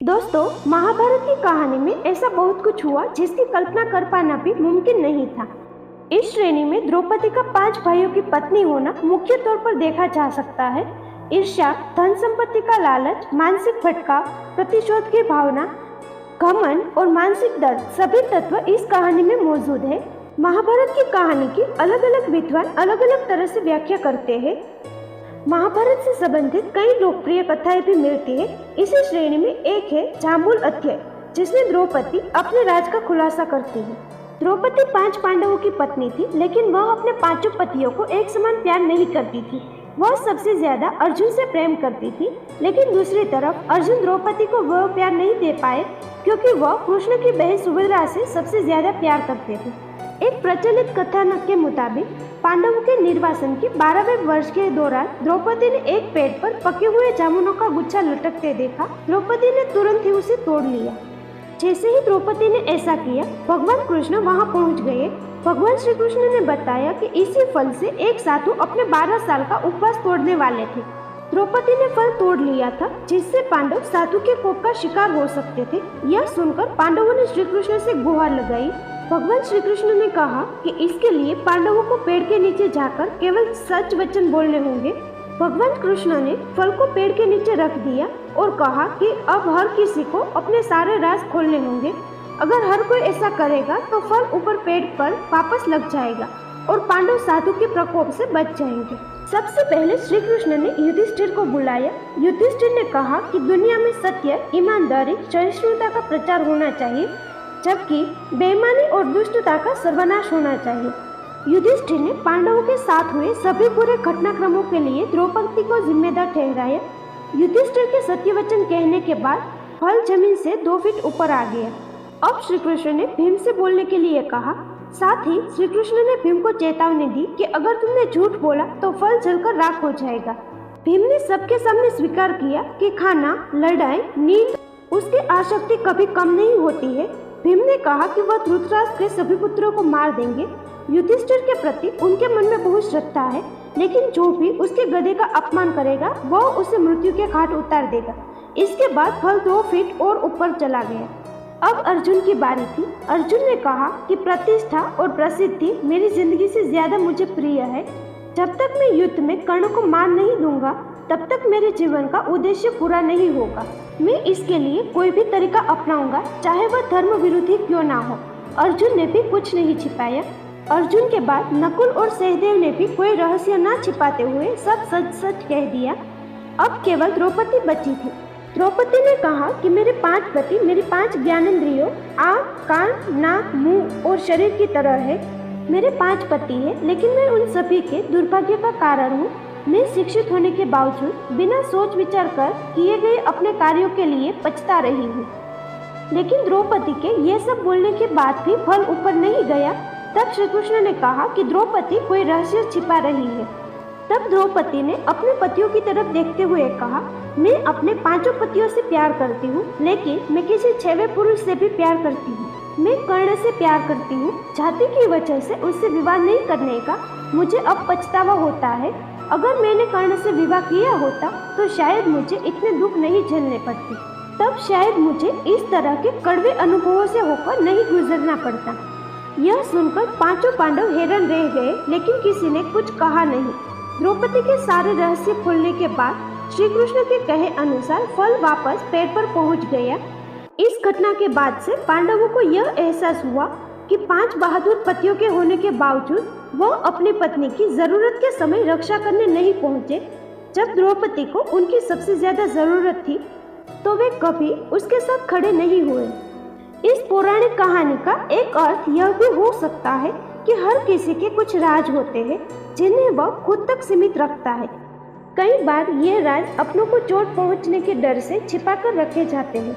दोस्तों, महाभारत की कहानी में ऐसा बहुत कुछ हुआ जिसकी कल्पना कर पाना भी मुमकिन नहीं था। इस श्रेणी में द्रौपदी का 5 भाइयों की पत्नी होना मुख्य तौर पर देखा जा सकता है। ईर्ष्या, धन संपत्ति का लालच, मानसिक भटकाव, प्रतिशोध की भावना, घमंड और मानसिक दर्द सभी तत्व इस कहानी में मौजूद है। महाभारत की कहानी की अलग अलग विद्वान अलग अलग तरह से व्याख्या करते हैं। महाभारत से संबंधित कई लोकप्रिय कथाएं भी मिलती है। इसी श्रेणी में एक है जाम्बुल अध्याय, जिसमें द्रौपदी अपने राज का खुलासा करती है। द्रौपदी 5 पांडवों की पत्नी थी, लेकिन वह अपने 5 पतियों को एक समान प्यार नहीं करती थी। वह सबसे ज्यादा अर्जुन से प्रेम करती थी, लेकिन दूसरी तरफ अर्जुन द्रौपदी को वह प्यार नहीं दे पाए क्योंकि वह कृष्ण की बहन सुभद्रा से सबसे ज्यादा प्यार करते थे। एक प्रचलित कथानक के मुताबिक पांडवों के निर्वासन के 12वें वर्ष के दौरान द्रौपदी ने एक पेड़ पर पके हुए जामुनों का गुच्छा लटकते देखा। द्रौपदी ने तुरंत ही उसे तोड़ लिया। जैसे ही द्रौपदी ने ऐसा किया, भगवान कृष्ण वहां पहुंच गए। भगवान श्री कृष्ण ने बताया कि इसी फल से एक साधु अपने 12 साल का उपवास तोड़ने वाले थे। द्रौपदी ने फल तोड़ लिया था, जिससे पांडव साधु के कोप का शिकार हो सकते थे। यह सुनकर पांडवों ने श्री कृष्ण से गुहार लगाई। भगवान श्री कृष्ण ने कहा कि इसके लिए पांडवों को पेड़ के नीचे जाकर केवल सच वचन बोलने होंगे। भगवान कृष्ण ने फल को पेड़ के नीचे रख दिया और कहा कि अब हर किसी को अपने सारे राज खोलने होंगे। अगर हर कोई ऐसा करेगा तो फल ऊपर पेड़ पर वापस लग जाएगा और पांडव साधु के प्रकोप से बच जाएंगे। सबसे पहले श्री कृष्ण ने युधिष्ठिर को बुलाया। युधिष्ठिर ने कहा कि दुनिया में सत्य, ईमानदारी, सहिष्णुता का प्रचार होना चाहिए, जबकि बेईमानी और दुष्टता का सर्वनाश होना चाहिए। युधिष्ठिर ने पांडवों के साथ हुए सभी बुरे घटनाक्रमों के लिए द्रौपदी को जिम्मेदार ठहराया। युधिष्ठिर के सत्य वचन कहने के बाद फल जमीन से 2 फीट ऊपर आ गया। अब श्री कृष्ण ने भीम से बोलने के लिए कहा। साथ ही श्री कृष्ण ने भीम को चेतावनी दी कि अगर तुमने झूठ बोला तो फल जलकर राख हो जाएगा। भीम ने सबके सामने स्वीकार किया कि खाना, लड़ाई, नींद उसकी आसक्ति कभी कम नहीं होती है। भीम ने कहा कि वह धृतराष्ट्र के सभी पुत्रों को मार देंगे। युधिष्ठिर के प्रति उनके मन में बहुत श्रद्धा है, लेकिन जो भी उसके गधे का अपमान करेगा वह उसे मृत्यु के घाट उतार देगा। इसके बाद फल 2 फीट और ऊपर चला गया। अब अर्जुन की बारी थी। अर्जुन ने कहा कि प्रतिष्ठा और प्रसिद्धि मेरी जिंदगी से ज्यादा मुझे प्रिय है। जब तक मैं युद्ध में कर्ण को मार नहीं दूंगा, तब तक मेरे जीवन का उद्देश्य पूरा नहीं होगा। मैं इसके लिए कोई भी तरीका अपनाऊंगा, चाहे वह धर्म विरोधी क्यों ना हो। अर्जुन ने भी कुछ नहीं छिपाया। अर्जुन के बाद नकुल और सहदेव ने भी कोई रहस्य ना छिपाते हुए सब सच सच कह दिया। अब केवल द्रौपदी बची थी। द्रौपदी ने कहा कि मेरे 5 पति मेरी 5 ज्ञानेंद्रियों आँख, कान, नाक, मुंह और शरीर की तरह है। मेरे 5 पति हैं, लेकिन मैं उन सभी के दुर्भाग्य का कारण हूँ। मैं शिक्षित होने के बावजूद बिना सोच विचार कर किए गए अपने कार्यों के लिए पछता रही हूँ। लेकिन द्रौपदी के ये सब बोलने के बाद भी फल ऊपर नहीं गया। तब श्री कृष्ण ने कहा कि द्रौपदी कोई रहस्य छिपा रही है। तब द्रौपदी ने अपने पतियों की तरफ देखते हुए कहा, मैं अपने 5 पतियों से प्यार करती हूँ, लेकिन मैं किसी 6वें पुरुष से भी प्यार करती हूँ। मैं कर्ण से प्यार करती हूँ। जाति की वजह से उससे विवाह नहीं करने का मुझे अब पछतावा होता है। अगर मैंने कर्ण से विवाह किया होता तो शायद मुझे इतने दुख नहीं झेलने पड़ते। तब शायद मुझे इस तरह के कड़वे अनुभवों से होकर नहीं गुजरना पड़ता। यह सुनकर 5 पांडव हैरान रह गए, लेकिन किसी ने कुछ कहा नहीं। द्रौपदी के सारे रहस्य खोलने के बाद श्री कृष्ण के कहे अनुसार फल वापस पेड़ पर पहुंच गया। इस घटना के बाद से पांडवों को यह एहसास हुआ कि 5 बहादुर पतियों के होने के बावजूद वह अपनी पत्नी की जरूरत के समय रक्षा करने नहीं पहुंचे। जब द्रौपदी को उनकी सबसे ज्यादा जरूरत थी तो वे कभी उसके साथ खड़े नहीं हुए। इस पौराणिक कहानी का एक अर्थ यह भी हो सकता है कि हर किसी के कुछ राज होते हैं जिन्हें वह खुद तक सीमित रखता है। कई बार ये राज अपनों को चोट पहुंचने के डर से छिपा कर रखे जाते हैं।